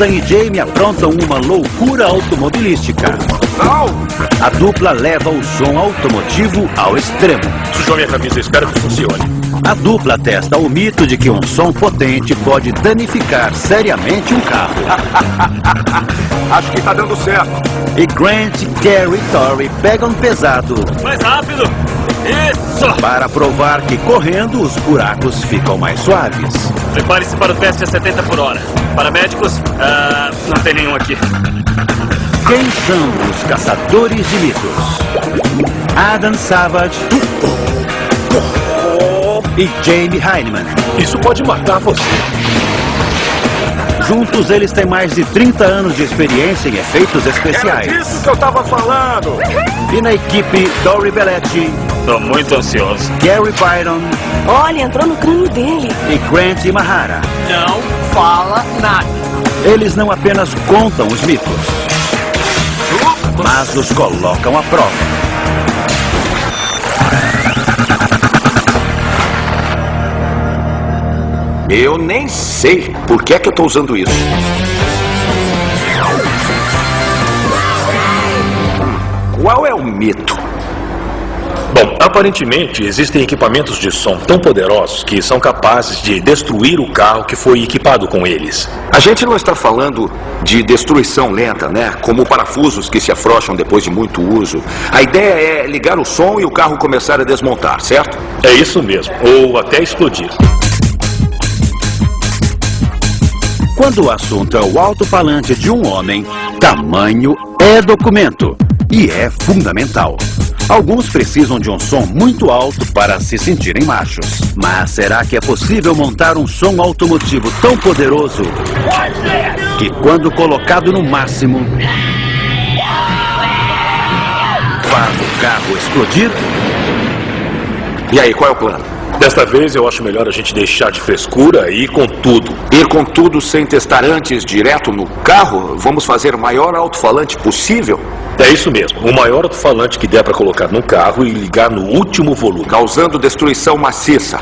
Adam e Jamie aprontam uma loucura automobilística. A dupla leva o som automotivo ao extremo. Sujou minha camisa, espero que funcione. A dupla testa o mito de que um som potente pode danificar seriamente um carro. Acho que tá dando certo. E Grant, Gary e Tori pegam pesado. Mais rápido! Isso! Para provar que correndo os buracos ficam mais suaves. Prepare-se para o teste a 70 por hora. Paramédicos, não tem nenhum aqui. Quem são os caçadores de mitos? Adam Savage e Jamie Hyneman. Isso pode matar você. Juntos eles têm mais de 30 anos de experiência em efeitos especiais. Era disso que eu tava falando. E na equipe, Dory Belletti, Tô muito ansioso. Gary Byron Olha, entrou no crânio dele. e Grant Imahara. Não fala nada. Eles não apenas contam os mitos, mas os colocam à prova. Eu nem sei por que é que eu tô usando isso. Qual é o mito? Bom, aparentemente existem equipamentos de som tão poderosos que são capazes de destruir o carro que foi equipado com eles. A gente não está falando de destruição lenta, né? Como parafusos que se afrouxam depois de muito uso. A ideia é ligar o som e o carro começar a desmontar, certo? É isso mesmo, ou até explodir. Quando o assunto é o alto-falante de um homem, tamanho é documento e é fundamental. Alguns precisam de um som muito alto para se sentirem machos. Mas será que é possível montar um som automotivo tão poderoso que, quando colocado no máximo, faz o carro explodir? E aí, qual é o plano? Desta vez eu acho melhor a gente deixar de frescura e ir com tudo. Ir com tudo sem testar antes, direto no carro? Vamos fazer o maior alto-falante possível? É isso mesmo, o maior alto-falante que der para colocar no carro e ligar no último volume. Causando destruição maciça.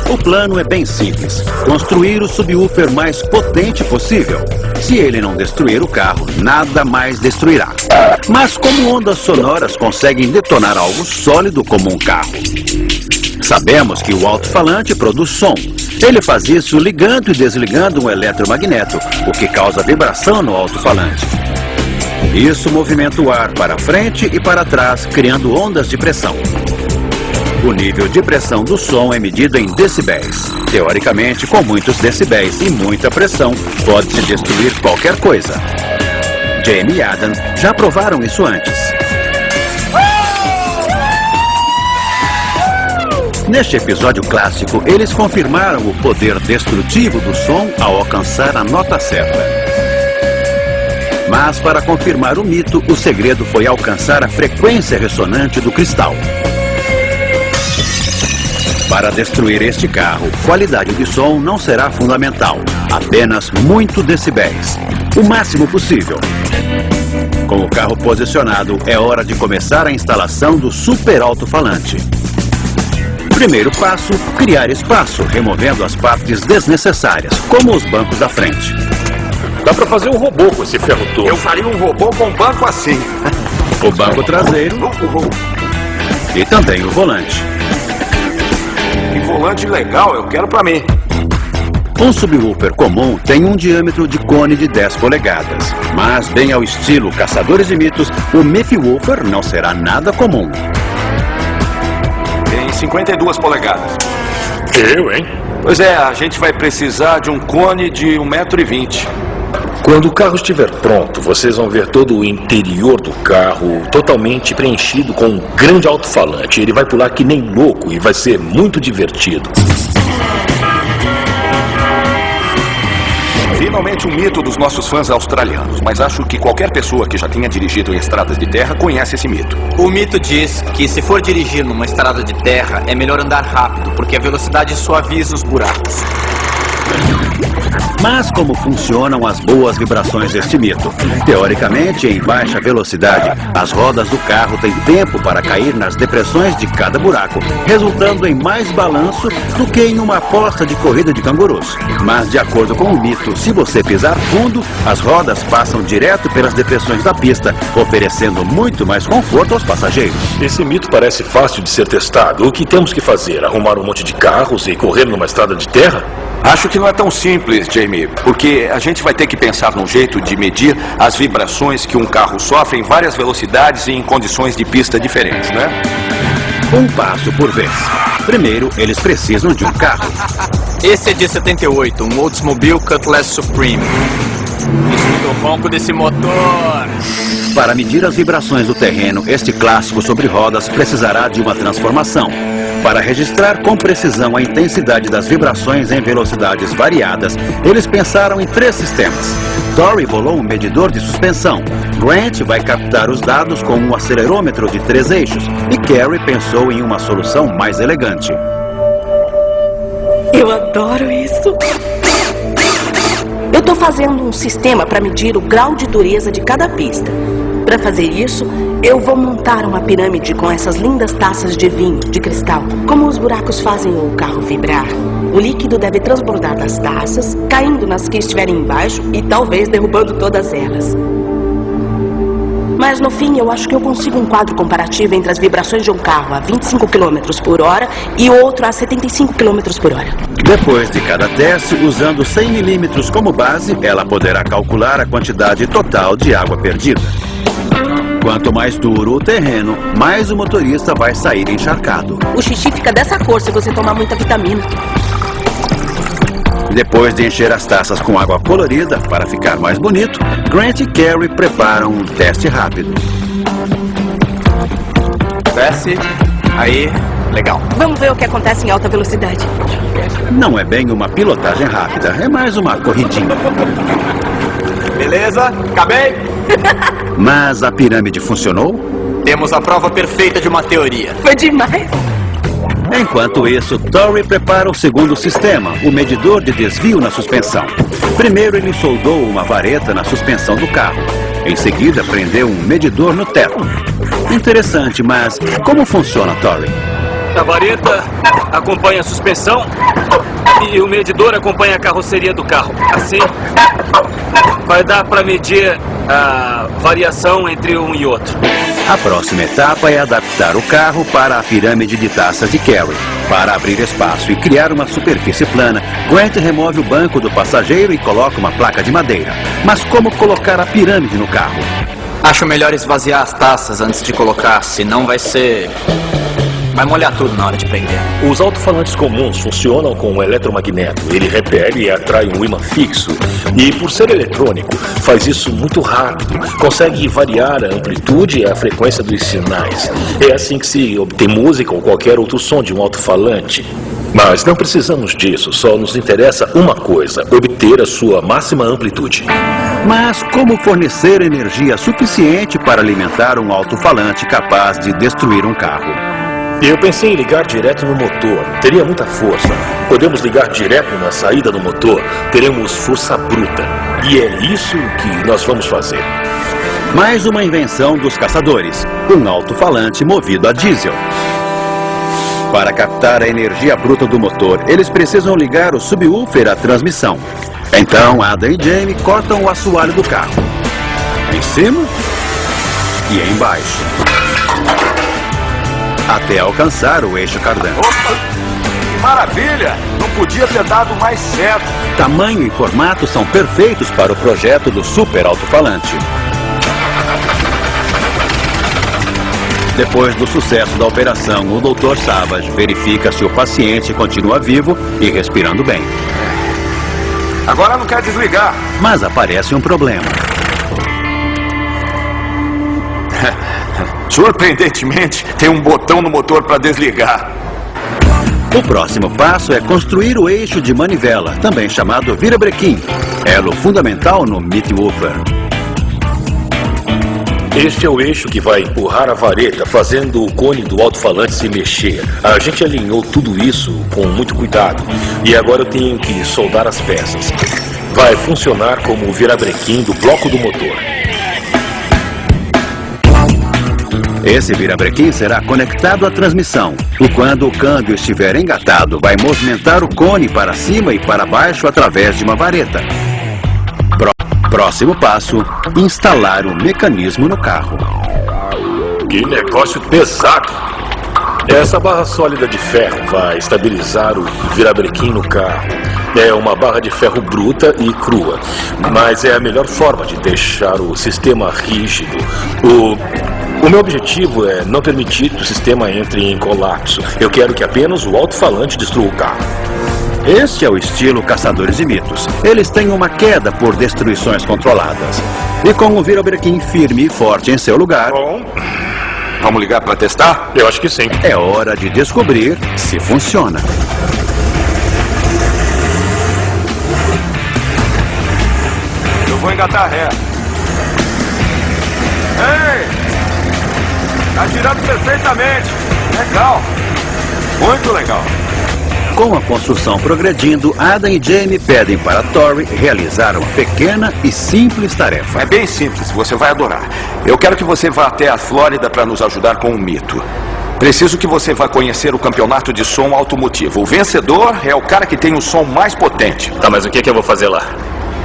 O plano é bem simples. Construir o subwoofer mais potente possível. Se ele não destruir o carro, nada mais destruirá. Mas como ondas sonoras conseguem detonar algo sólido como um carro? Sabemos que o alto-falante produz som. Ele faz isso ligando e desligando um eletromagneto, o que causa vibração no alto-falante. Isso movimenta o ar para frente e para trás, criando ondas de pressão. O nível de pressão do som é medido em decibéis. Teoricamente, com muitos decibéis e muita pressão, pode-se destruir qualquer coisa. Jamie e Adam já provaram isso antes. Neste episódio clássico, eles confirmaram o poder destrutivo do som ao alcançar a nota certa. Mas para confirmar o mito, o segredo foi alcançar a frequência ressonante do cristal. Para destruir este carro, qualidade de som não será fundamental, apenas muito decibéis, o máximo possível. Com o carro posicionado, é hora de começar a instalação do super alto-falante. Primeiro passo, criar espaço, removendo as partes desnecessárias, como os bancos da frente. Dá pra fazer um robô com esse ferro todo. Eu faria um robô com um banco assim. O banco traseiro e também o volante. Que volante legal, eu quero pra mim. Um subwoofer comum tem um diâmetro de cone de 10 polegadas. Mas, bem ao estilo Caçadores de Mitos, o Miffy-woofer não será nada comum. Tem 52 polegadas. Eu, hein? Pois é, a gente vai precisar de um cone de 1,20 m. Quando o carro estiver pronto, vocês vão ver todo o interior do carro totalmente preenchido com um grande alto-falante. Ele vai pular que nem louco e vai ser muito divertido. Finalmente um mito dos nossos fãs australianos, mas acho que qualquer pessoa que já tenha dirigido em estradas de terra conhece esse mito. O mito diz que se for dirigir numa estrada de terra, é melhor andar rápido, porque a velocidade suaviza os buracos. Mas como funcionam as boas vibrações deste mito? Teoricamente, em baixa velocidade, as rodas do carro têm tempo para cair nas depressões de cada buraco, resultando em mais balanço do que em uma aposta de corrida de cangurus. Mas, de acordo com o mito, se você pisar fundo, as rodas passam direto pelas depressões da pista, oferecendo muito mais conforto aos passageiros. Esse mito parece fácil de ser testado. O que temos que fazer? Arrumar um monte de carros e correr numa estrada de terra? Acho que não é tão simples, Jamie, porque a gente vai ter que pensar num jeito de medir as vibrações que um carro sofre em várias velocidades e em condições de pista diferentes, né? Um passo por vez. Primeiro, eles precisam de um carro. Esse é de 78, um Oldsmobile Cutlass Supreme. Escuta o ronco desse motor. Para medir as vibrações do terreno, este clássico sobre rodas precisará de uma transformação. Para registrar com precisão a intensidade das vibrações em velocidades variadas, eles pensaram em 3 sistemas. Dory bolou um medidor de suspensão. Grant vai captar os dados com um acelerômetro de 3 eixos. E Carrie pensou em uma solução mais elegante. Eu adoro isso. Eu tô fazendo um sistema para medir o grau de dureza de cada pista. Para fazer isso, eu vou montar uma pirâmide com essas lindas taças de vinho, de cristal. Como os buracos fazem o carro vibrar, o líquido deve transbordar das taças, caindo nas que estiverem embaixo e talvez derrubando todas elas. Mas no fim, eu acho que eu consigo um quadro comparativo entre as vibrações de um carro a 25 km por hora e outro a 75 km por hora. Depois de cada teste, usando 100 milímetros como base, ela poderá calcular a quantidade total de água perdida. Quanto mais duro o terreno, mais o motorista vai sair encharcado. O xixi fica dessa cor se você tomar muita vitamina. Depois de encher as taças com água colorida, para ficar mais bonito, Grant e Carrie preparam um teste rápido. Desce. Aí. Legal. Vamos ver o que acontece em alta velocidade. Não é bem uma pilotagem rápida, é mais uma corridinha. Beleza? Acabei? Mas a pirâmide funcionou? Temos a prova perfeita de uma teoria. Foi demais. Enquanto isso, Dory prepara o segundo sistema, o medidor de desvio na suspensão. Primeiro, ele soldou uma vareta na suspensão do carro. Em seguida, prendeu um medidor no teto. Interessante, mas como funciona, Dory? A vareta acompanha a suspensão e o medidor acompanha a carroceria do carro. Assim, vai dar para medir a variação entre um e outro. A próxima etapa é adaptar o carro para a pirâmide de taças de Carrie. Para abrir espaço e criar uma superfície plana, Grant remove o banco do passageiro e coloca uma placa de madeira. Mas como colocar a pirâmide no carro? Acho melhor esvaziar as taças antes de colocar, senão vai molhar tudo na hora de prender. Os alto-falantes comuns funcionam com um eletromagneto. Ele repele e atrai um ímã fixo. E, por ser eletrônico, faz isso muito rápido. Consegue variar a amplitude e a frequência dos sinais. É assim que se obtém música ou qualquer outro som de um alto-falante. Mas não precisamos disso. Só nos interessa uma coisa: obter a sua máxima amplitude. Mas como fornecer energia suficiente para alimentar um alto-falante capaz de destruir um carro? Eu pensei em ligar direto no motor. Teria muita força. Podemos ligar direto na saída do motor. Teremos força bruta. E é isso que nós vamos fazer. Mais uma invenção dos caçadores. Um alto-falante movido a diesel. Para captar a energia bruta do motor, eles precisam ligar o subwoofer à transmissão. Então, Adam e Jamie cortam o assoalho do carro. Em cima e embaixo. Até alcançar o eixo cardan. Opa! Que maravilha! Não podia ter dado mais certo. Tamanho e formato são perfeitos para o projeto do super alto-falante. Depois do sucesso da operação, o Dr. Savage verifica se o paciente continua vivo e respirando bem. Agora não quer desligar. Mas aparece um problema. Surpreendentemente, tem um botão no motor para desligar. O próximo passo é construir o eixo de manivela, também chamado virabrequim, elo fundamental no Meat Woofer. Este é o eixo que vai empurrar a vareta, fazendo o cone do alto-falante se mexer. A gente alinhou tudo isso com muito cuidado. E agora eu tenho que soldar as peças. Vai funcionar como o virabrequim do bloco do motor. Esse virabrequim será conectado à transmissão. E quando o câmbio estiver engatado, vai movimentar o cone para cima e para baixo através de uma vareta. Próximo passo, instalar o mecanismo no carro. Que negócio pesado! Essa barra sólida de ferro vai estabilizar o virabrequim no carro. É uma barra de ferro bruta e crua, mas é a melhor forma de deixar o sistema rígido. O meu objetivo é não permitir que o sistema entre em colapso. Eu quero que apenas o alto-falante destrua o carro. Este é o estilo Caçadores de Mitos. Eles têm uma queda por destruições controladas. E com o virabrequim firme e forte em seu lugar... Bom, vamos ligar para testar? Eu acho que sim. É hora de descobrir se funciona. Eu vou engatar ré. Ei! Tá girando perfeitamente. Legal. Muito legal. Com a construção progredindo, Adam e Jamie pedem para Tori realizar uma pequena e simples tarefa. É bem simples, você vai adorar. Eu quero que você vá até a Flórida para nos ajudar com um mito. Preciso que você vá conhecer o campeonato de som automotivo. O vencedor é o cara que tem o som mais potente. Tá, mas o que eu vou fazer lá?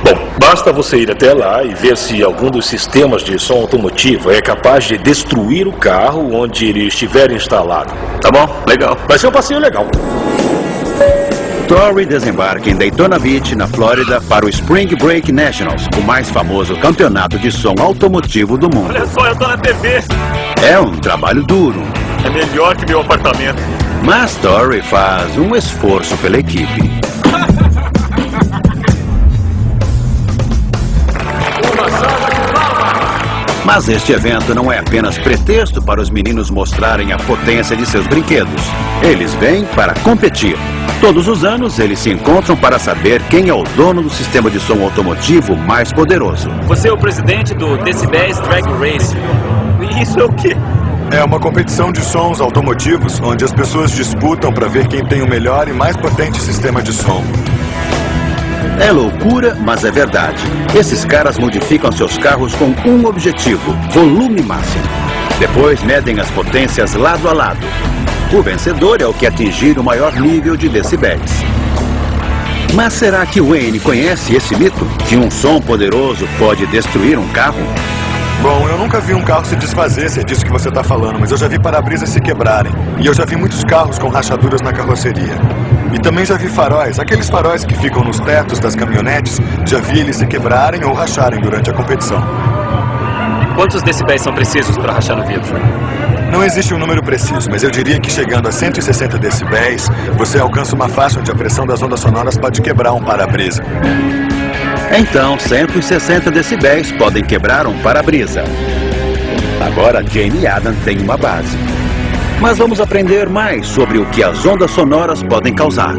Bom, basta você ir até lá e ver se algum dos sistemas de som automotivo é capaz de destruir o carro onde ele estiver instalado. Tá bom? Legal. Vai ser um passeio legal. Tori desembarca em Daytona Beach, na Flórida, para o Spring Break Nationals, o mais famoso campeonato de som automotivo do mundo. Olha só, eu tô na TV. É um trabalho duro, É melhor que meu apartamento. mas Tori faz um esforço pela equipe. Mas este evento não é apenas pretexto para os meninos mostrarem a potência de seus brinquedos. Eles vêm para competir. Todos os anos, eles se encontram para saber quem é o dono do sistema de som automotivo mais poderoso. Você é o presidente do Decibéis Drag Race. Isso é o quê? É uma competição de sons automotivos, onde as pessoas disputam para ver quem tem o melhor e mais potente sistema de som. É loucura, mas é verdade. Esses caras modificam seus carros com um objetivo: volume máximo. Depois medem as potências lado a lado. O vencedor é o que atingir o maior nível de decibéis. Mas será que Wayne conhece esse mito? Que um som poderoso pode destruir um carro? Bom, eu nunca vi um carro se desfazer, se é disso que você está falando, mas eu já vi para-brisas se quebrarem. E eu já vi muitos carros com rachaduras na carroceria. E também já vi faróis, aqueles faróis que ficam nos tetos das caminhonetes, já vi eles se quebrarem ou racharem durante a competição. Quantos decibéis são precisos para rachar no vidro? Não existe um número preciso, mas eu diria que chegando a 160 decibéis, você alcança uma faixa onde a pressão das ondas sonoras pode quebrar um para-brisa. Então, 160 decibéis podem quebrar um para-brisa. Agora, Jamie e Adam têm uma base. Mas vamos aprender mais sobre o que as ondas sonoras podem causar.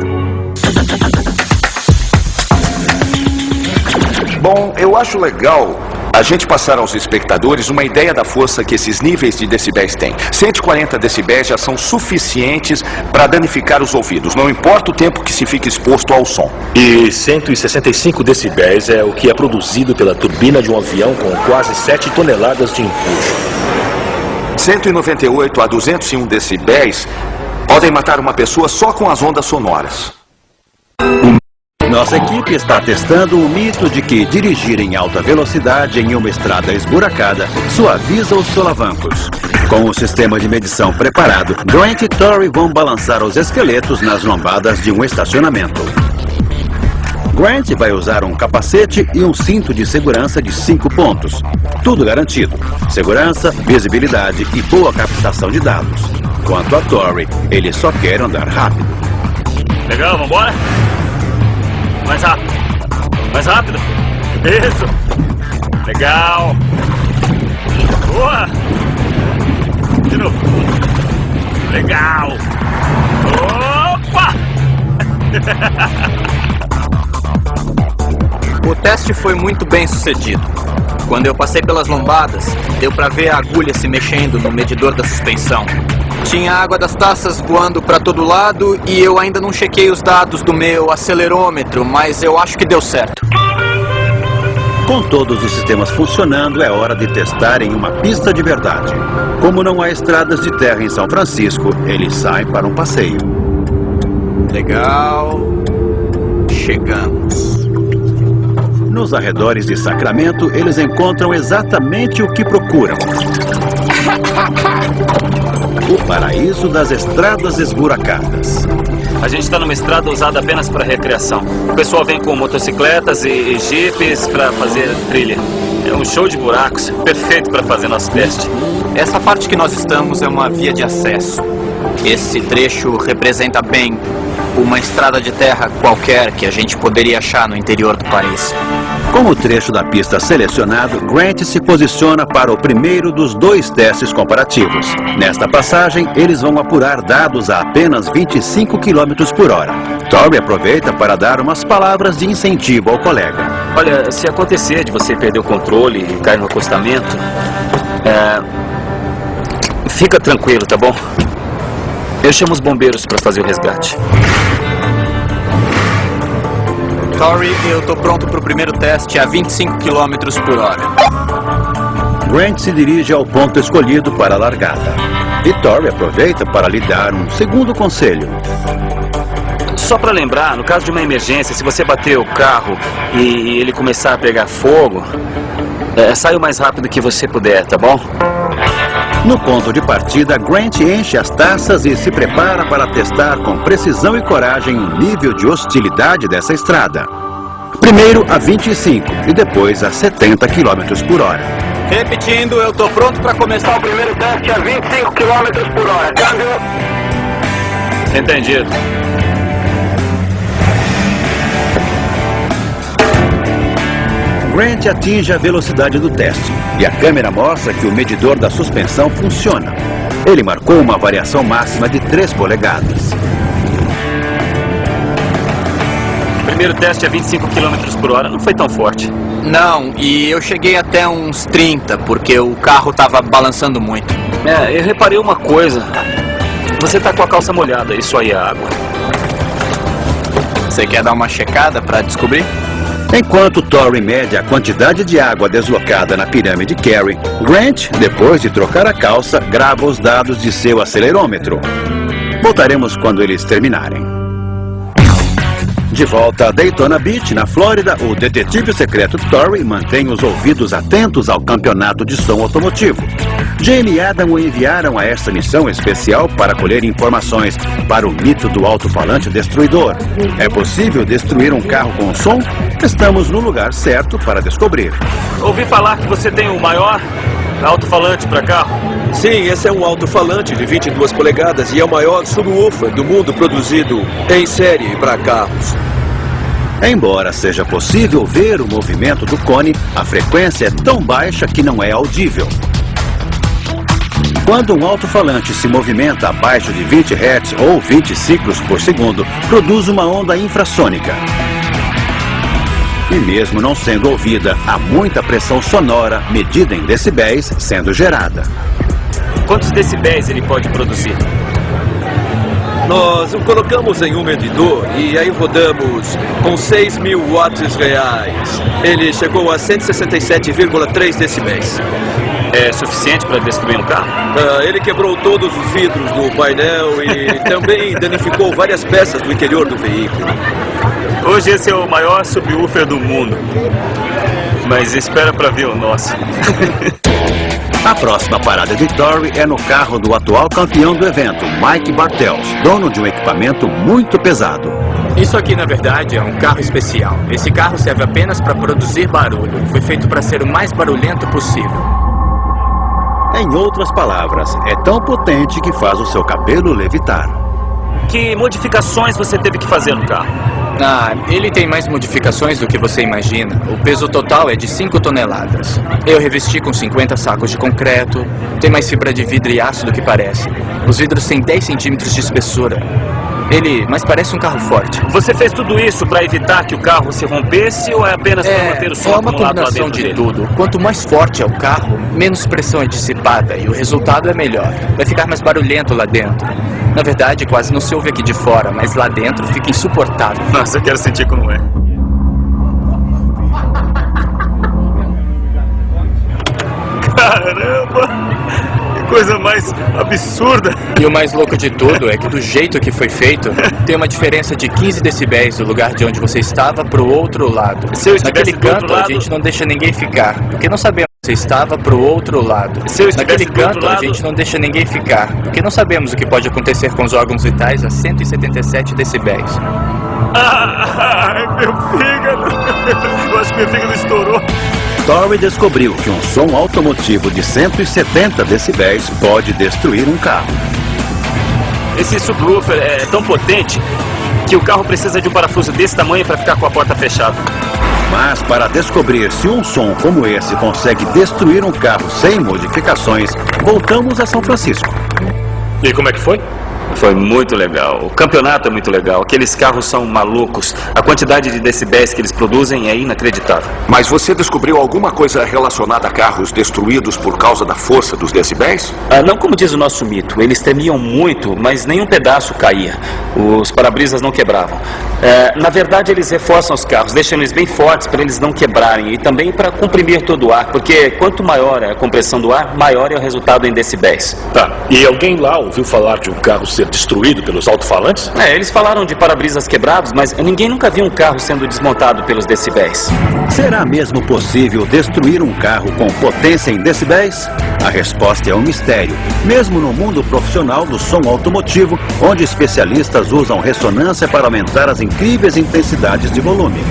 Bom, eu acho legal a gente passar aos espectadores uma ideia da força que esses níveis de decibéis têm. 140 decibéis já são suficientes para danificar os ouvidos, não importa o tempo que se fique exposto ao som. E 165 decibéis é o que é produzido pela turbina de um avião com quase 7 toneladas de empuxo. 198 a 201 decibéis podem matar uma pessoa só com as ondas sonoras. Nossa equipe está testando o mito de que dirigir em alta velocidade em uma estrada esburacada suaviza os solavancos. Com o sistema de medição preparado, Grant e Tori vão balançar os esqueletos nas lombadas de um estacionamento. Grant vai usar um capacete e um cinto de segurança de 5 pontos. Tudo garantido. Segurança, visibilidade e boa captação de dados. Quanto a Tori, ele só quer andar rápido. Legal, vambora? Mais rápido. Mais rápido. Isso. Legal. Boa. De novo. Legal. Opa! O teste foi muito bem sucedido. Quando eu passei pelas lombadas, deu pra ver a agulha se mexendo no medidor da suspensão. Tinha água das taças voando pra todo lado e eu ainda não chequei os dados do meu acelerômetro, mas eu acho que deu certo. Com todos os sistemas funcionando, é hora de testar em uma pista de verdade. Como não há estradas de terra em São Francisco, eles saem para um passeio. Legal. Chegamos. Nos arredores de Sacramento, eles encontram exatamente o que procuram. O paraíso das estradas esburacadas. A gente está numa estrada usada apenas para recreação. O pessoal vem com motocicletas e jipes para fazer trilha. É um show de buracos, perfeito para fazer nosso teste. Essa parte que nós estamos é uma via de acesso. Esse trecho representa bem uma estrada de terra qualquer que a gente poderia achar no interior do país. Com o trecho da pista selecionado, Grant se posiciona para o primeiro dos 2 testes comparativos. Nesta passagem, eles vão apurar dados a apenas 25 km por hora. Torrey aproveita para dar umas palavras de incentivo ao colega. Olha, se acontecer de você perder o controle e cair no acostamento, fica tranquilo, tá bom? Eu chamo os bombeiros para fazer o resgate. Torrey, eu tô pronto pro primeiro teste a 25 km por hora. Grant se dirige ao ponto escolhido para a largada. E Torrey aproveita para lhe dar um segundo conselho. Só para lembrar, no caso de uma emergência, se você bater o carro e ele começar a pegar fogo, saia o mais rápido que você puder, tá bom? No ponto de partida, Grant enche as taças e se prepara para testar com precisão e coragem o nível de hostilidade dessa estrada. Primeiro a 25 e depois a 70 km por hora. Repetindo, eu tô pronto para começar o primeiro teste a 25 km por hora. Câmbio. Entendido. Grant atinge a velocidade do teste e a câmera mostra que o medidor da suspensão funciona. Ele marcou uma variação máxima de 3 polegadas. Primeiro teste a 25 km por hora não foi tão forte. Não, e eu cheguei até uns 30, porque o carro tava balançando muito. Eu reparei uma coisa. Você tá com a calça molhada, isso aí é água. Você quer dar uma checada para descobrir? Enquanto Torrey mede a quantidade de água deslocada na pirâmide Carey, Grant, depois de trocar a calça, grava os dados de seu acelerômetro. Voltaremos quando eles terminarem. De volta a Daytona Beach, na Flórida, o detetive secreto Torrey mantém os ouvidos atentos ao campeonato de som automotivo. Jamie e Adam o enviaram a esta missão especial para colher informações para o mito do alto-falante destruidor. É possível destruir um carro com som? Estamos no lugar certo para descobrir. Ouvi falar que você tem o maior alto-falante para carro. Sim, esse é um alto-falante de 22 polegadas e é o maior subwoofer do mundo produzido em série para carros. Embora seja possível ver o movimento do cone, a frequência é tão baixa que não é audível. Quando um alto-falante se movimenta abaixo de 20 Hz ou 20 ciclos por segundo, produz uma onda infrassônica. E mesmo não sendo ouvida, há muita pressão sonora, medida em decibéis, sendo gerada. Quantos decibéis ele pode produzir? Nós o colocamos em um medidor e aí rodamos com 6.000 watts reais. Ele chegou a 167,3 decibéis. É suficiente para destruir um carro? Ele quebrou todos os vidros do painel e também danificou várias peças do interior do veículo. Hoje esse é o maior subwoofer do mundo. Mas espera para ver o nosso. A próxima parada de Torrey é no carro do atual campeão do evento, Mike Bartels, dono de um equipamento muito pesado. Isso aqui, na verdade, é um carro especial. Esse carro serve apenas para produzir barulho. Foi feito para ser o mais barulhento possível. Em outras palavras, é tão potente que faz o seu cabelo levitar. Que modificações você teve que fazer no carro? Ele tem mais modificações do que você imagina. O peso total é de 5 toneladas. Eu revesti com 50 sacos de concreto. Tem mais fibra de vidro e aço do que parece. Os vidros têm 10 centímetros de espessura. Mas parece um carro forte. Você fez tudo isso para evitar que o carro se rompesse ou é apenas para manter o som É uma acumulado lá combinação dentro de dele? tudo. Quanto mais forte é o carro, menos pressão é dissipada e o resultado é melhor. Vai ficar mais barulhento lá dentro. Na verdade, quase não se ouve aqui de fora, mas lá dentro fica insuportável. Nossa, eu quero sentir como é. Caramba! Que coisa mais absurda! E o mais louco de tudo é que do jeito que foi feito, tem uma diferença de 15 decibéis do lugar de onde você estava pro outro lado. Se eu estivesse Naquele do outro canto, lado- a gente não deixa ninguém ficar, porque não sabemos se você estava pro outro lado. Se eu estivesse Naquele do outro canto, lado- a gente não deixa ninguém ficar, porque não sabemos o que pode acontecer com os órgãos vitais a 177 decibéis. Ai, meu fígado! Eu acho que meu fígado estourou. Torrey descobriu que um som automotivo de 170 decibéis pode destruir um carro. Esse subwoofer é tão potente que o carro precisa de um parafuso desse tamanho para ficar com a porta fechada. Mas para descobrir se um som como esse consegue destruir um carro sem modificações, voltamos a São Francisco. E como é que foi? Foi muito legal. O campeonato é muito legal. Aqueles carros são malucos. A quantidade de decibéis que eles produzem é inacreditável. Mas você descobriu alguma coisa relacionada a carros destruídos por causa da força dos decibéis? Não como diz o nosso mito. Eles tremiam muito, mas nenhum pedaço caía. Os para-brisas não quebravam. Na verdade, eles reforçam os carros, deixam eles bem fortes para eles não quebrarem e também para comprimir todo o ar, porque quanto maior é a compressão do ar, maior é o resultado em decibéis. Tá. E alguém lá ouviu falar de um carro ser destruído pelos alto-falantes? Eles falaram de para-brisas quebrados, mas ninguém nunca viu um carro sendo desmontado pelos decibéis. Será mesmo possível destruir um carro com potência em decibéis? A resposta é um mistério, mesmo no mundo profissional do som automotivo, onde especialistas usam ressonância para aumentar as incríveis intensidades de volume.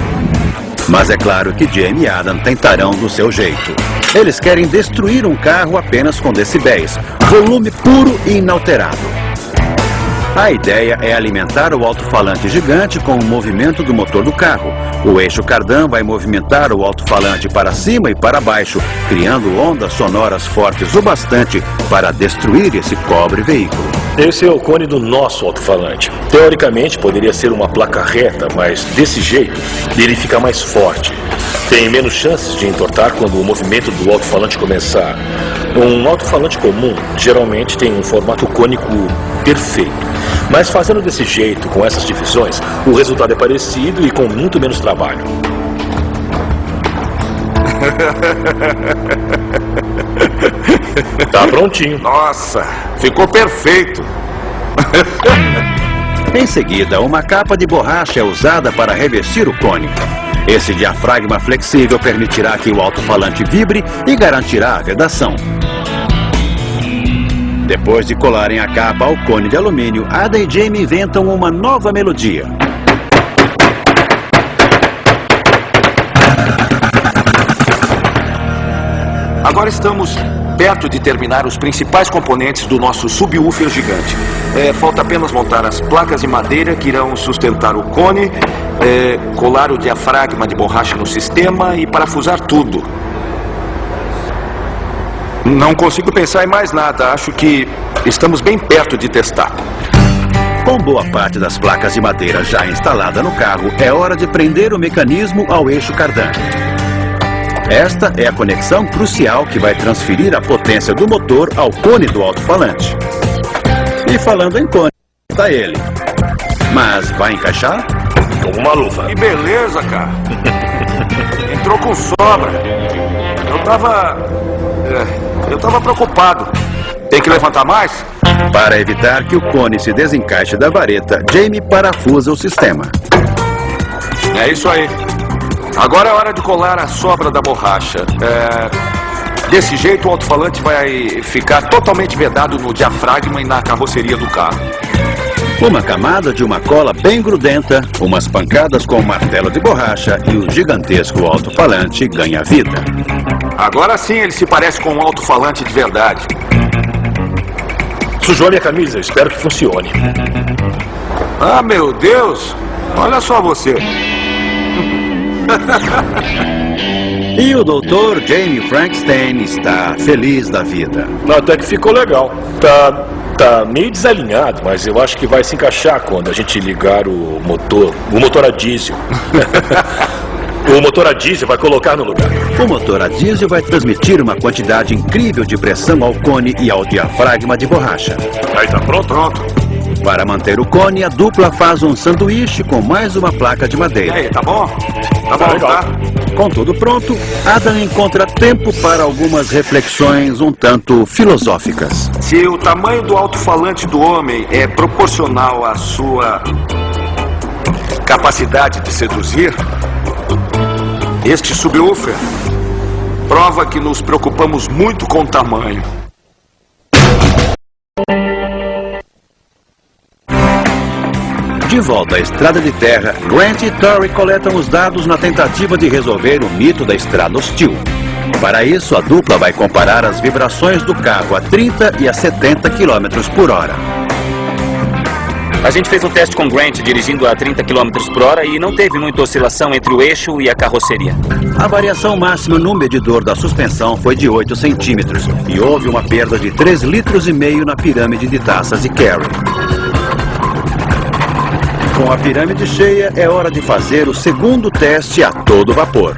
Mas é claro que Jamie e Adam tentarão do seu jeito. Eles querem destruir um carro apenas com decibéis, volume puro e inalterado. A ideia é alimentar o alto-falante gigante com o movimento do motor do carro. O eixo cardan vai movimentar o alto-falante para cima e para baixo, criando ondas sonoras fortes o bastante para destruir esse pobre veículo. Esse é o cone do nosso alto-falante. Teoricamente poderia ser uma placa reta, mas desse jeito ele fica mais forte. Tem menos chances de entortar quando o movimento do alto-falante começar. Um alto-falante comum geralmente tem um formato cônico perfeito. Mas fazendo desse jeito, com essas divisões, o resultado é parecido e com muito menos trabalho. Tá prontinho. Nossa, ficou perfeito. Em seguida, uma capa de borracha é usada para revestir o cone. Esse diafragma flexível permitirá que o alto-falante vibre e garantirá a vedação. Depois de colarem a capa ao cone de alumínio, Ada e Jamie inventam uma nova melodia. Agora estamos perto de terminar os principais componentes do nosso subwoofer gigante. Falta apenas montar as placas de madeira que irão sustentar o cone, colar o diafragma de borracha no sistema e parafusar tudo. Não consigo pensar em mais nada. Acho que estamos bem perto de testar. Com boa parte das placas de madeira já instalada no carro, é hora de prender o mecanismo ao eixo cardan. Esta é a conexão crucial que vai transferir a potência do motor ao cone do alto-falante. E falando em cone, está ele. Mas vai encaixar? Como uma luva. Que beleza, cara. Entrou com sobra. Eu tava preocupado. Tem que levantar mais? Para evitar que o cone se desencaixe da vareta, Jamie parafusa o sistema. É isso aí. Agora é hora de colar a sobra da borracha. Desse jeito o alto-falante vai ficar totalmente vedado no diafragma e na carroceria do carro. Uma camada de uma cola bem grudenta, umas pancadas com um martelo de borracha e o gigantesco alto-falante ganha vida. Agora sim ele se parece com um alto-falante de verdade. Sujou a minha camisa, espero que funcione. Ah, meu Deus! Olha só você. E o Dr. Jamie Frankenstein está feliz da vida. Até que ficou legal. Tá meio desalinhado, mas eu acho que vai se encaixar quando a gente ligar o motor a diesel. O motor a diesel vai colocar no lugar. O motor a diesel vai transmitir uma quantidade incrível de pressão ao cone e ao diafragma de borracha. Aí tá pronto? Pronto. Para manter o cone, a dupla faz um sanduíche com mais uma placa de E madeira. aí, tá bom? Tá bom, legal. tá? Com tudo pronto, Adam encontra tempo para algumas reflexões um tanto filosóficas. Se o tamanho do alto-falante do homem é proporcional à sua capacidade de seduzir, este subwoofer prova que nos preocupamos muito com o tamanho. De volta à estrada de terra, Grant e Torrey coletam os dados na tentativa de resolver o mito da estrada hostil. Para isso, a dupla vai comparar as vibrações do carro a 30 e a 70 km por hora. A gente fez um teste com Grant dirigindo a 30 km por hora e não teve muita oscilação entre o eixo e a carroceria. A variação máxima no medidor da suspensão foi de 8 centímetros e houve uma perda de 3,5 litros na pirâmide de taças de Carey. Com a pirâmide cheia, é hora de fazer o segundo teste a todo vapor.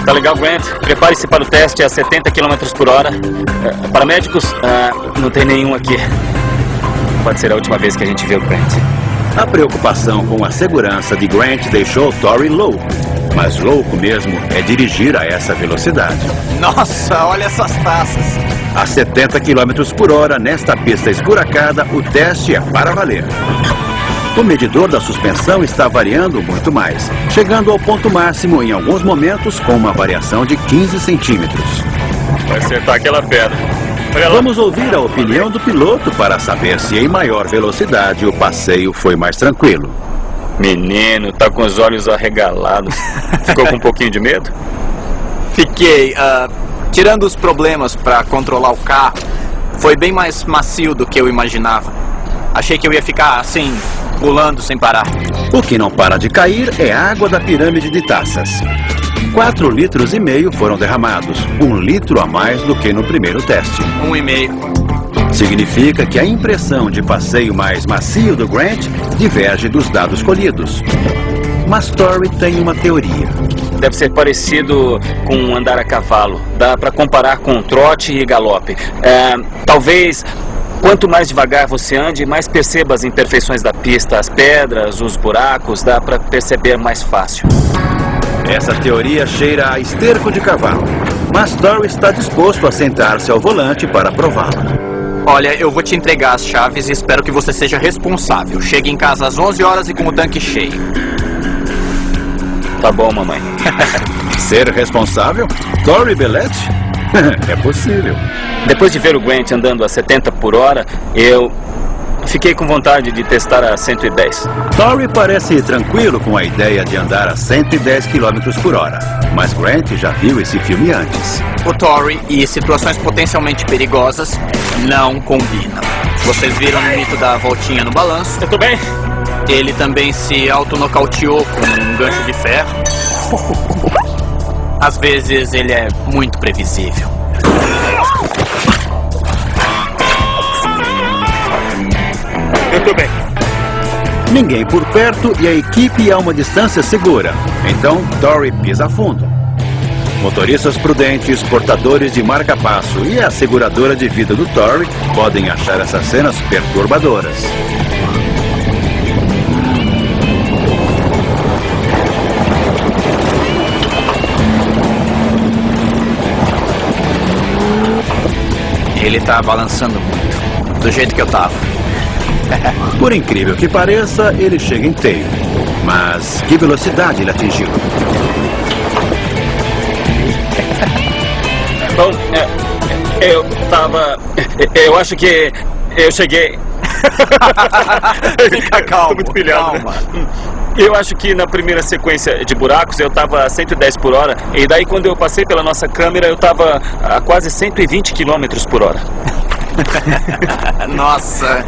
Tá legal, Grant. Prepare-se para o teste a 70 km por hora. Paramédicos, não tem nenhum aqui. Pode ser a última vez que a gente vê o Grant. A preocupação com a segurança de Grant deixou Torrey louco. Mas louco mesmo é dirigir a essa velocidade. Nossa, olha essas taças. A 70 km por hora, nesta pista esburacada, o teste é para valer. O medidor da suspensão está variando muito mais, chegando ao ponto máximo em alguns momentos com uma variação de 15 centímetros. Vai acertar aquela pedra. Olha lá. Vamos ouvir a opinião do piloto para saber se em maior velocidade o passeio foi mais tranquilo. Menino, tá com os olhos arregalados. Ficou com um pouquinho de medo? Fiquei. Tirando os problemas para controlar o carro, foi bem mais macio do que eu imaginava. Achei que eu ia ficar assim, pulando sem parar. O que não para de cair é a água da pirâmide de taças. 4,5 litros foram derramados, 1 litro a mais do que no primeiro teste. 1,5. Significa que a impressão de passeio mais macio do Grant diverge dos dados colhidos. Mas Torrey tem uma teoria. Deve ser parecido com andar a cavalo. Dá para comparar com trote e galope. Talvez, quanto mais devagar você ande, mais perceba as imperfeições da pista, as pedras, os buracos, dá para perceber mais fácil. Essa teoria cheira a esterco de cavalo, mas Torrey está disposto a sentar-se ao volante para prová-la. Olha, eu vou te entregar as chaves e espero que você seja responsável. Chegue em casa às 11 horas e com o tanque cheio. Tá bom, mamãe. Ser responsável? Torrey Belletti? É possível. Depois de ver o Grant andando a 70 por hora, eu fiquei com vontade de testar a 110. Torrey parece tranquilo com a ideia de andar a 110 km por hora, mas Grant já viu esse filme antes. O Torrey e situações potencialmente perigosas não combinam. Vocês viram o mito da voltinha no balanço? Eu tô bem. Ele também se autonocauteou com um gancho de ferro. Às vezes ele é muito previsível. Eu tô bem. Ninguém por perto e a equipe a uma distância segura. Então, Torrey pisa a fundo. Motoristas prudentes, portadores de marca-passo e a seguradora de vida do Torrey podem achar essas cenas perturbadoras. Ele tá balançando muito, do jeito que eu tava. Por incrível que pareça, ele chega inteiro. Mas que velocidade ele atingiu? Bom, eu acho que eu cheguei. Fica calmo, Tô muito pilhado, calma. né? Eu acho que na primeira sequência de buracos eu tava a 110 por hora. E daí quando eu passei pela nossa câmera eu tava a quase 120 km por hora. Nossa.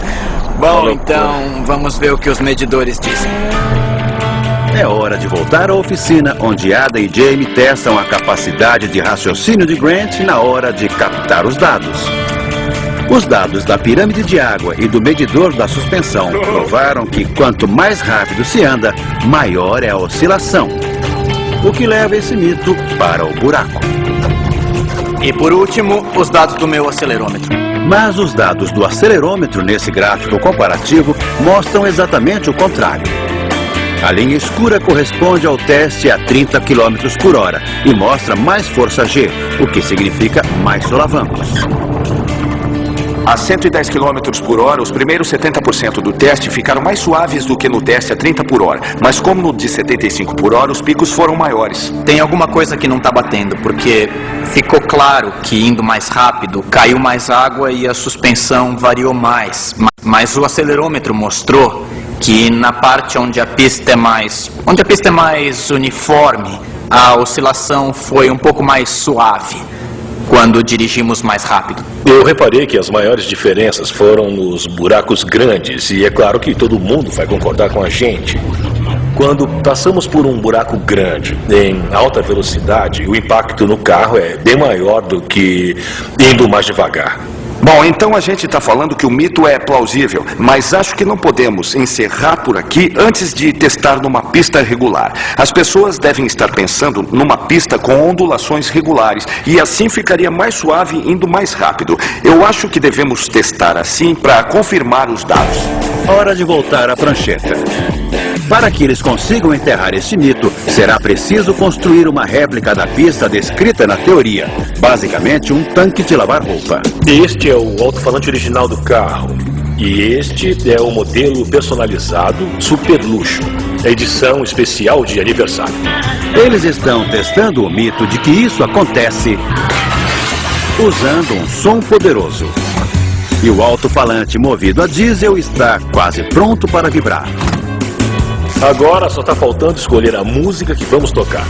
Bom, então vamos ver o que os medidores dizem. É hora de voltar à oficina, onde Ada e Jamie testam a capacidade de raciocínio de Grant na hora de captar os dados. Os dados da pirâmide de água e do medidor da suspensão provaram que quanto mais rápido se anda, maior é a oscilação. O que leva esse mito para o buraco. E por último, os dados do meu acelerômetro. Mas os dados do acelerômetro nesse gráfico comparativo mostram exatamente o contrário. A linha escura corresponde ao teste a 30 km por hora e mostra mais força G, o que significa mais solavancos. A 110 km por hora, os primeiros 70% do teste ficaram mais suaves do que no teste a 30 por hora. Mas como no de 75 por hora, os picos foram maiores. Tem alguma coisa que não tá batendo, porque ficou claro que indo mais rápido, caiu mais água e a suspensão variou mais. Mas o acelerômetro mostrou que na parte onde a pista é mais uniforme, a oscilação foi um pouco mais suave quando dirigimos mais rápido. Eu reparei que as maiores diferenças foram nos buracos grandes, e é claro que todo mundo vai concordar com a gente. Quando passamos por um buraco grande, em alta velocidade, o impacto no carro é bem maior do que indo mais devagar. Bom, então a gente está falando que o mito é plausível, mas acho que não podemos encerrar por aqui antes de testar numa pista regular. As pessoas devem estar pensando numa pista com ondulações regulares e assim ficaria mais suave indo mais rápido. Eu acho que devemos testar assim para confirmar os dados. Hora de voltar à prancheta. Para que eles consigam enterrar este mito, será preciso construir uma réplica da pista descrita na teoria. Basicamente, um tanque de lavar roupa. Este é o alto-falante original do carro. E este é o modelo personalizado Super Luxo, edição especial de aniversário. Eles estão testando o mito de que isso acontece usando um som poderoso. E o alto-falante movido a diesel está quase pronto para vibrar. Agora só está faltando escolher a música que vamos tocar.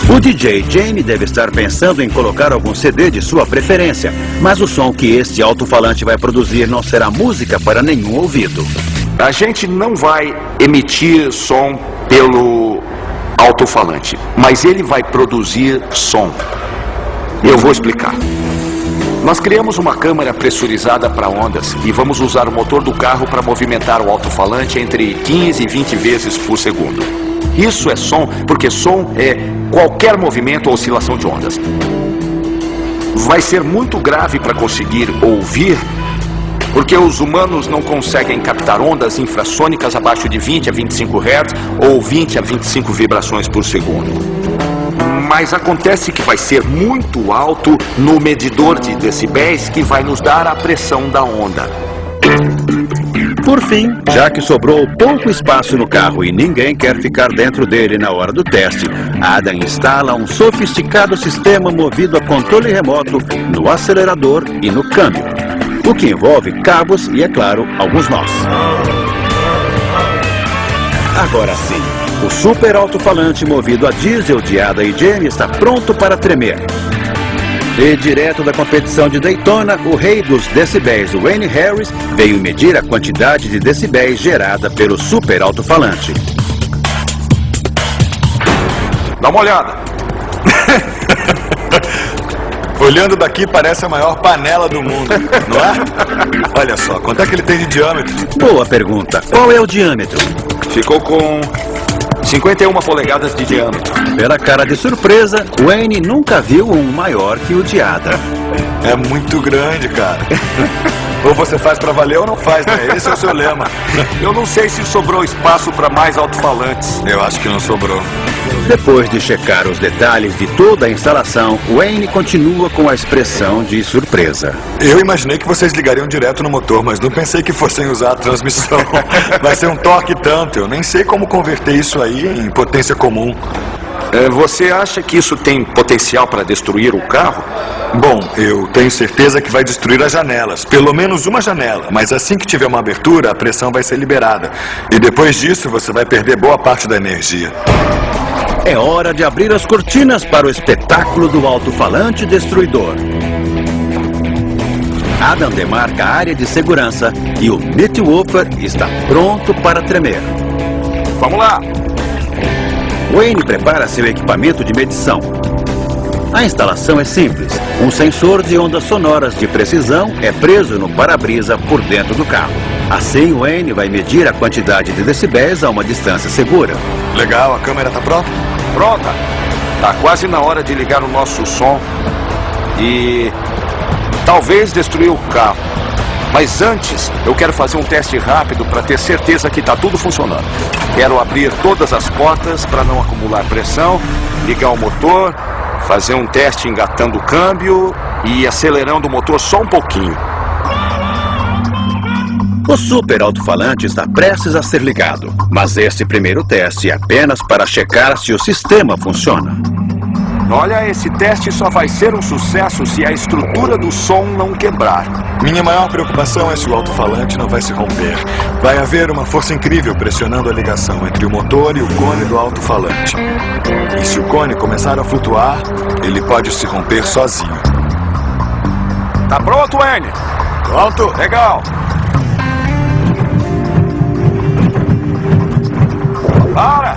O DJ Jamie deve estar pensando em colocar algum CD de sua preferência, mas o som que este alto-falante vai produzir não será música para nenhum ouvido. A gente não vai emitir som pelo alto-falante, mas ele vai produzir som. Eu vou explicar. Nós criamos uma câmara pressurizada para ondas e vamos usar o motor do carro para movimentar o alto-falante entre 15 e 20 vezes por segundo. Isso é som, porque som é qualquer movimento ou oscilação de ondas. Vai ser muito grave para conseguir ouvir, porque os humanos não conseguem captar ondas infrassônicas abaixo de 20 a 25 Hz ou 20 a 25 vibrações por segundo. Mas acontece que vai ser muito alto no medidor de decibéis que vai nos dar a pressão da onda. Por fim, já que sobrou pouco espaço no carro e ninguém quer ficar dentro dele na hora do teste, Adam instala um sofisticado sistema movido a controle remoto no acelerador e no câmbio, o que envolve cabos e, é claro, alguns nós. Agora sim, o super alto-falante movido a diesel de Ada e Jamie está pronto para tremer. E direto da competição de Daytona, o rei dos decibéis, Wayne Harris, veio medir a quantidade de decibéis gerada pelo super alto-falante. Dá uma olhada. Olhando daqui parece a maior panela do mundo, não é? Olha só, quanto é que ele tem de diâmetro? Boa pergunta. Qual é o diâmetro? Ficou com 51 polegadas de diâmetro. Pela cara de surpresa, Wayne nunca viu um maior que o de Ada. É muito grande, cara. Ou você faz pra valer ou não faz, né? Esse é o seu lema. Eu não sei se sobrou espaço para mais alto-falantes. Eu acho que não sobrou. Depois de checar os detalhes de toda a instalação, Wayne continua com a expressão de surpresa. Eu imaginei que vocês ligariam direto no motor, mas não pensei que fossem usar a transmissão. Vai ser um torque tanto, eu nem sei como converter isso aí em potência comum. Você acha que isso tem potencial para destruir o carro? Bom, eu tenho certeza que vai destruir as janelas, pelo menos uma janela, mas assim que tiver uma abertura, a pressão vai ser liberada. E depois disso, você vai perder boa parte da energia. É hora de abrir as cortinas para o espetáculo do alto-falante destruidor. Adam demarca a área de segurança e o Mitwoofer está pronto para tremer. Vamos lá! Wayne prepara seu equipamento de medição. A instalação é simples. Um sensor de ondas sonoras de precisão é preso no para-brisa por dentro do carro. Assim, Wayne vai medir a quantidade de decibéis a uma distância segura. Legal, a câmera tá pronta? Pronta. Tá quase na hora de ligar o nosso som e talvez destruir o carro. Mas antes, eu quero fazer um teste rápido para ter certeza que tá tudo funcionando. Quero abrir todas as portas para não acumular pressão, ligar o motor, fazer um teste engatando o câmbio e acelerando o motor só um pouquinho. O super alto-falante está prestes a ser ligado, mas esse primeiro teste é apenas para checar se o sistema funciona. Olha, esse teste só vai ser um sucesso se a estrutura do som não quebrar. Minha maior preocupação é se o alto-falante não vai se romper. Vai haver uma força incrível pressionando a ligação entre o motor e o cone do alto-falante. E se o cone começar a flutuar, ele pode se romper sozinho. Tá pronto, Wayne? Pronto? Legal. Para!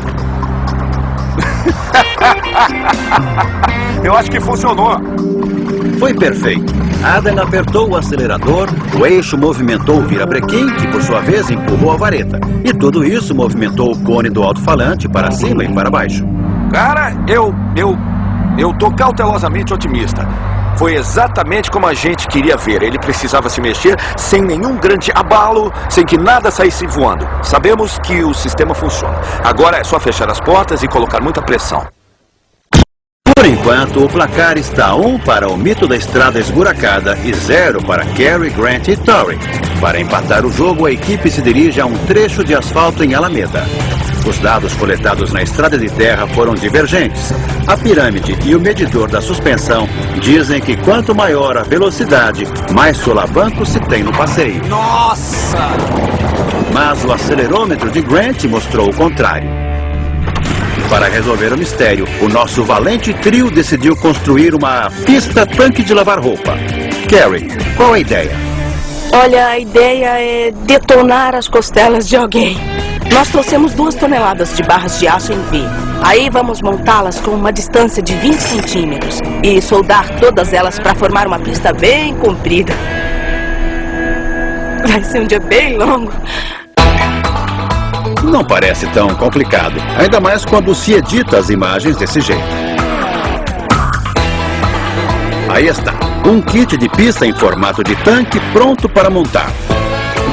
Eu acho que funcionou. Foi perfeito. Adam apertou o acelerador, o eixo movimentou o virabrequim, que por sua vez empurrou a vareta. E tudo isso movimentou o cone do alto-falante para cima e para baixo. Cara, eu tô cautelosamente otimista. Foi exatamente como a gente queria ver. Ele precisava se mexer sem nenhum grande abalo, sem que nada saísse voando. Sabemos que o sistema funciona. Agora é só fechar as portas e colocar muita pressão. Por enquanto, o placar está 1 para o mito da estrada esburacada e 0 para Carrie, Grant e Torrey. Para empatar o jogo, a equipe se dirige a um trecho de asfalto em Alameda. Os dados coletados na estrada de terra foram divergentes. A pirâmide e o medidor da suspensão dizem que quanto maior a velocidade, mais solavanco se tem no passeio. Nossa! Mas o acelerômetro de Grant mostrou o contrário. Para resolver o mistério, o nosso valente trio decidiu construir uma pista tanque de lavar roupa. Carrie, qual a ideia? Olha, a ideia é detonar as costelas de alguém. Nós trouxemos 2 toneladas de barras de aço em V. Aí vamos montá-las com uma distância de 20 centímetros e soldar todas elas para formar uma pista bem comprida. Vai ser um dia bem longo. Não parece tão complicado, ainda mais quando se edita as imagens desse jeito. Aí está, um kit de pista em formato de tanque pronto para montar.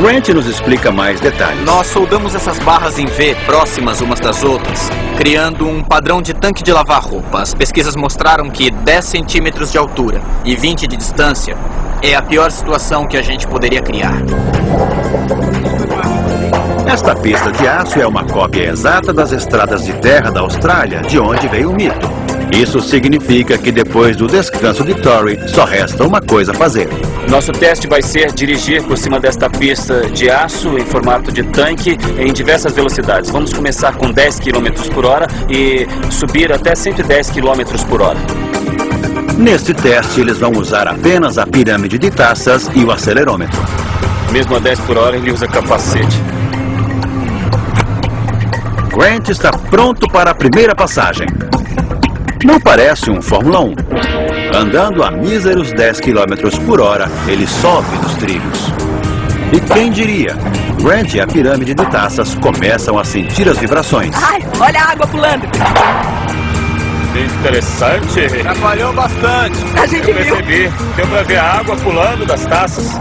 Grant nos explica mais detalhes. Nós soldamos essas barras em V próximas umas das outras, criando um padrão de tanque de lavar roupa. As pesquisas mostraram que 10 centímetros de altura e 20 de distância é a pior situação que a gente poderia criar. Esta pista de aço é uma cópia exata das estradas de terra da Austrália, de onde veio o mito. Isso significa que depois do descanso de Torrey, só resta uma coisa a fazer. Nosso teste vai ser dirigir por cima desta pista de aço em formato de tanque em diversas velocidades. Vamos começar com 10 km por hora e subir até 110 km por hora. Neste teste, eles vão usar apenas a pirâmide de taças e o acelerômetro. Mesmo a 10 por hora, ele usa capacete. Grant está pronto para a primeira passagem. Não parece um Fórmula 1. Andando a míseros 10 km por hora, ele sobe nos trilhos. E quem diria? Grant e a pirâmide de taças começam a sentir as vibrações. Ai, olha a água pulando. Interessante. Trabalhou bastante. A gente viu. Percebi. Deu pra ver a água pulando das taças.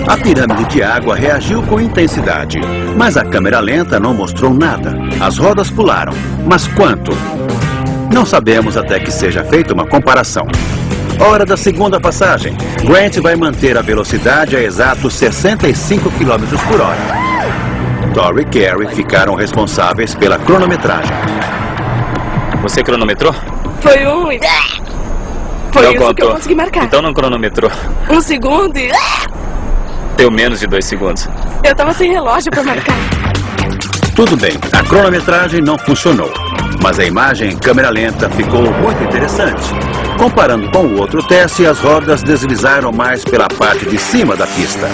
A pirâmide de água reagiu com intensidade, mas a câmera lenta não mostrou nada. As rodas pularam, mas quanto? Não sabemos até que seja feita uma comparação. Hora da segunda passagem. Grant vai manter a velocidade a exatos 65 km por hora. Torrey e Carrie ficaram responsáveis pela cronometragem. Você cronometrou? Foi Foi Não isso contou. que eu consegui marcar. Então não cronometrou. 1 segundo e... Deu menos de 2 segundos. Eu tava sem relógio pra marcar. Tudo bem, a cronometragem não funcionou, mas a imagem em câmera lenta ficou muito interessante. Comparando com o outro teste, as rodas deslizaram mais pela parte de cima da pista.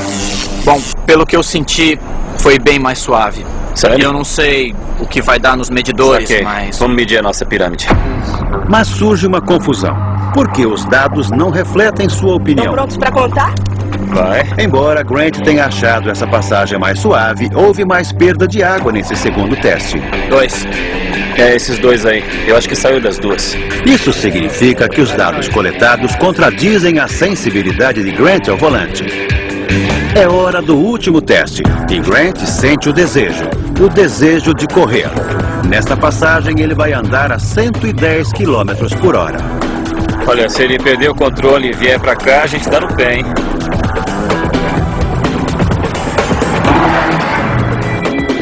Bom, pelo que eu senti, foi bem mais suave. E eu não sei o que vai dar nos medidores, mas... Vamos medir a nossa pirâmide. Mas surge uma confusão. Porque os dados não refletem sua opinião. Estão prontos para contar? Vai. Embora Grant tenha achado essa passagem mais suave, houve mais perda de água nesse segundo teste. 2. É, esses 2 aí. Eu acho que saiu das 2. Isso significa que os dados coletados contradizem a sensibilidade de Grant ao volante. É hora do último teste e Grant sente o desejo de correr. Nesta passagem ele vai andar a 110 km por hora. Olha, se ele perder o controle e vier pra cá, a gente dá no pé, hein?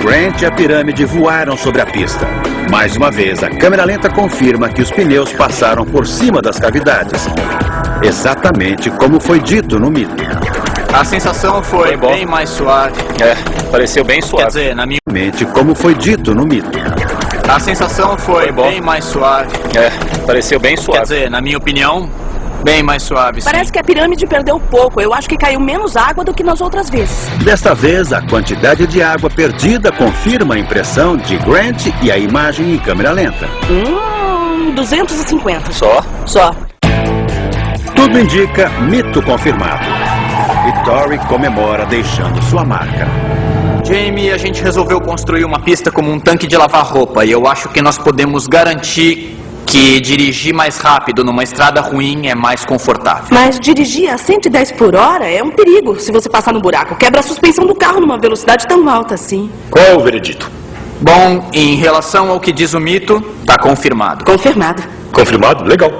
Grant e a pirâmide voaram sobre a pista. Mais uma vez, a câmera lenta confirma que os pneus passaram por cima das cavidades. Exatamente como foi dito no mito. A sensação foi bem mais suave. É, pareceu bem suave. Quer dizer, na minha... Como foi dito no mito. A sensação foi bem mais suave. É, pareceu bem suave. Quer dizer, na minha opinião, bem mais suave, sim. Parece que a pirâmide perdeu pouco. Eu acho que caiu menos água do que nas outras vezes. Desta vez, a quantidade de água perdida confirma a impressão de Grant e a imagem em câmera lenta. 250. Só? Só. Tudo indica mito confirmado. E Tori comemora deixando sua marca. Jamie, a gente resolveu construir uma pista como um tanque de lavar roupa. E eu acho que nós podemos garantir que dirigir mais rápido numa estrada ruim é mais confortável. Mas dirigir a 110 por hora é um perigo se você passar no buraco. Quebra a suspensão do carro numa velocidade tão alta assim. Qual é o veredito? Bom, em relação ao que diz o mito, tá confirmado. Confirmado. Confirmado? Legal.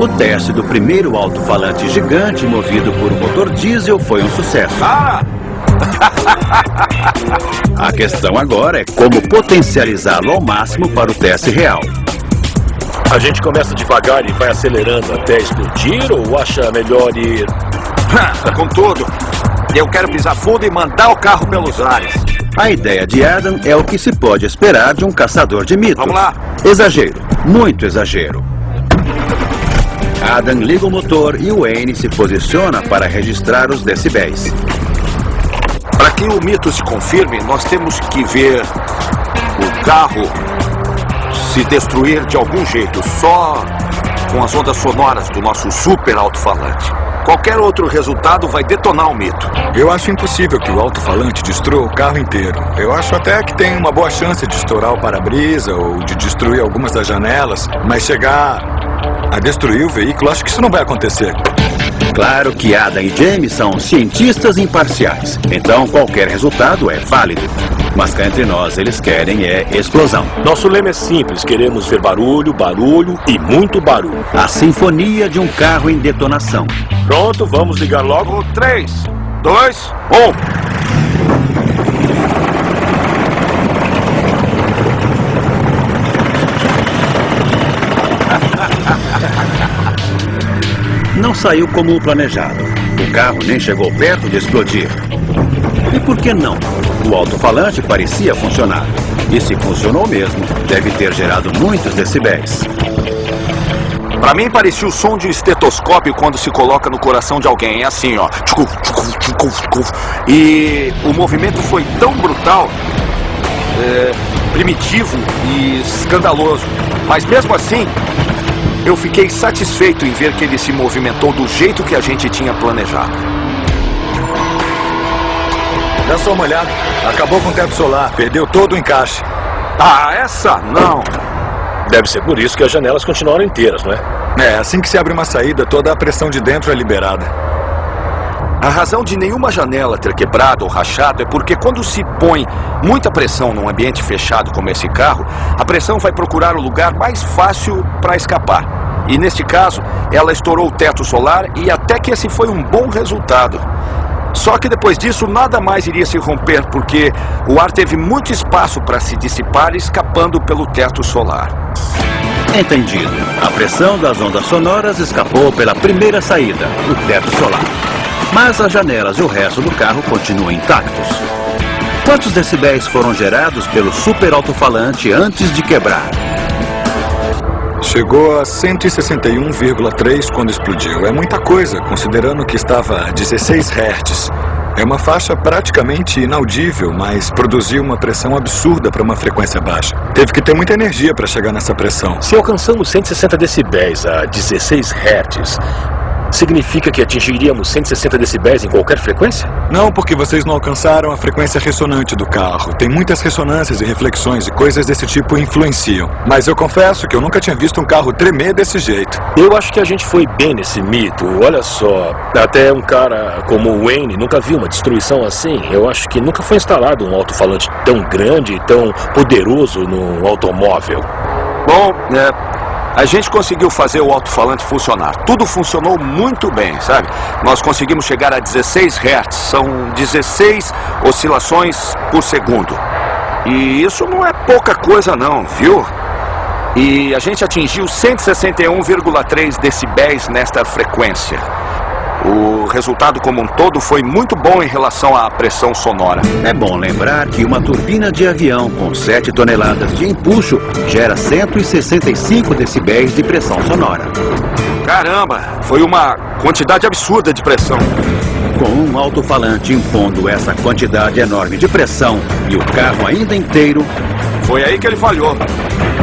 O teste do primeiro alto-falante gigante movido por um motor diesel foi um sucesso. A questão agora é como potencializá-lo ao máximo para o teste real. A gente começa devagar e vai acelerando até explodir ou acha melhor ir... Com tudo, eu quero pisar fundo e mandar o carro pelos ares. A ideia de Adam é o que se pode esperar de um caçador de mitos. Vamos lá. Exagero, muito exagero. Adam liga o motor e Wayne se posiciona para registrar os decibéis. Para que o mito se confirme, nós temos que ver o carro se destruir de algum jeito, só com as ondas sonoras do nosso super alto-falante. Qualquer outro resultado vai detonar o mito. Eu acho impossível que o alto-falante destrua o carro inteiro. Eu acho até que tem uma boa chance de estourar o para-brisa ou de destruir algumas das janelas, mas chegar a destruir o veículo, acho que isso não vai acontecer. Claro que Adam e Jamie são cientistas imparciais, então qualquer resultado é válido. Mas cá entre nós, eles querem é explosão. Nosso lema é simples, queremos ver barulho, barulho e muito barulho. A sinfonia de um carro em detonação. Pronto, vamos ligar logo. 3, 2, 1. Não saiu como o planejado. O carro nem chegou perto de explodir. E por que não? O alto-falante parecia funcionar. E se funcionou mesmo, deve ter gerado muitos decibéis. Para mim parecia o som de um estetoscópio quando se coloca no coração de alguém. É assim, ó. E o movimento foi tão brutal, primitivo e escandaloso. Mas mesmo assim, eu fiquei satisfeito em ver que ele se movimentou do jeito que a gente tinha planejado. Dá só uma olhada. Acabou com o teto solar. Perdeu todo o encaixe. Ah, essa não. Deve ser por isso que as janelas continuaram inteiras, não é? É, assim que se abre uma saída, toda a pressão de dentro é liberada. A razão de nenhuma janela ter quebrado ou rachado é porque quando se põe muita pressão num ambiente fechado como esse carro, a pressão vai procurar o lugar mais fácil para escapar. E neste caso, ela estourou o teto solar e até que esse foi um bom resultado. Só que depois disso, nada mais iria se romper, porque o ar teve muito espaço para se dissipar, escapando pelo teto solar. Entendido. A pressão das ondas sonoras escapou pela primeira saída, o teto solar. Mas as janelas e o resto do carro continuam intactos. Quantos decibéis foram gerados pelo super alto-falante antes de quebrar? Chegou a 161,3 quando explodiu. É muita coisa, considerando que estava a 16 Hz. É uma faixa praticamente inaudível, mas produziu uma pressão absurda para uma frequência baixa. Teve que ter muita energia para chegar nessa pressão. Se alcançamos 160 decibéis a 16 Hz, significa que atingiríamos 160 decibéis em qualquer frequência? Não, porque vocês não alcançaram a frequência ressonante do carro. Tem muitas ressonâncias e reflexões e coisas desse tipo influenciam. Mas eu confesso que eu nunca tinha visto um carro tremer desse jeito. Eu acho que a gente foi bem nesse mito. Olha só, até um cara como o Wayne nunca viu uma destruição assim. Eu acho que nunca foi instalado um alto-falante tão grande e tão poderoso no automóvel. Bom, a gente conseguiu fazer o alto-falante funcionar. Tudo funcionou muito bem, sabe? Nós conseguimos chegar a 16 Hz. São 16 oscilações por segundo. E isso não é pouca coisa não, viu? E a gente atingiu 161,3 decibéis nesta frequência. O resultado como um todo foi muito bom em relação à pressão sonora. É bom lembrar que uma turbina de avião com 7 toneladas de empuxo gera 165 decibéis de pressão sonora. Caramba, foi uma quantidade absurda de pressão. Com um alto-falante impondo essa quantidade enorme de pressão e o carro ainda inteiro, foi aí que ele falhou.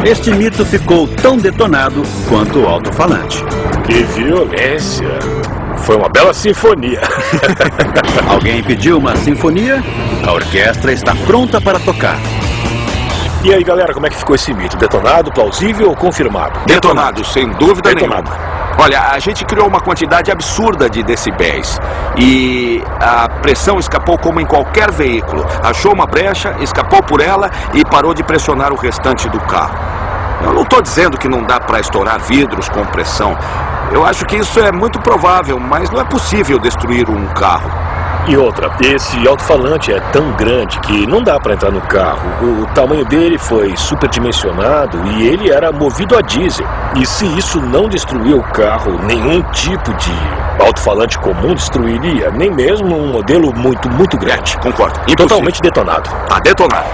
Este mito ficou tão detonado quanto o alto-falante. Que violência! Foi uma bela sinfonia. Alguém pediu uma sinfonia? A orquestra está pronta para tocar. E aí, galera, como é que ficou esse mito? Detonado, plausível ou confirmado? Detonado, sem dúvida Detonado. nenhuma. Olha, a gente criou uma quantidade absurda de decibéis e a pressão escapou como em qualquer veículo. Achou uma brecha, escapou por ela e parou de pressionar o restante do carro. Eu não estou dizendo que não dá para estourar vidros com pressão. Eu acho que isso é muito provável, mas não é possível destruir um carro. E outra, esse alto-falante é tão grande que não dá para entrar no carro. O tamanho dele foi superdimensionado e ele era movido a diesel. E se isso não destruiu o carro, nenhum tipo de alto-falante comum destruiria, nem mesmo um modelo muito grande. Concordo. Totalmente detonado. Tá detonado.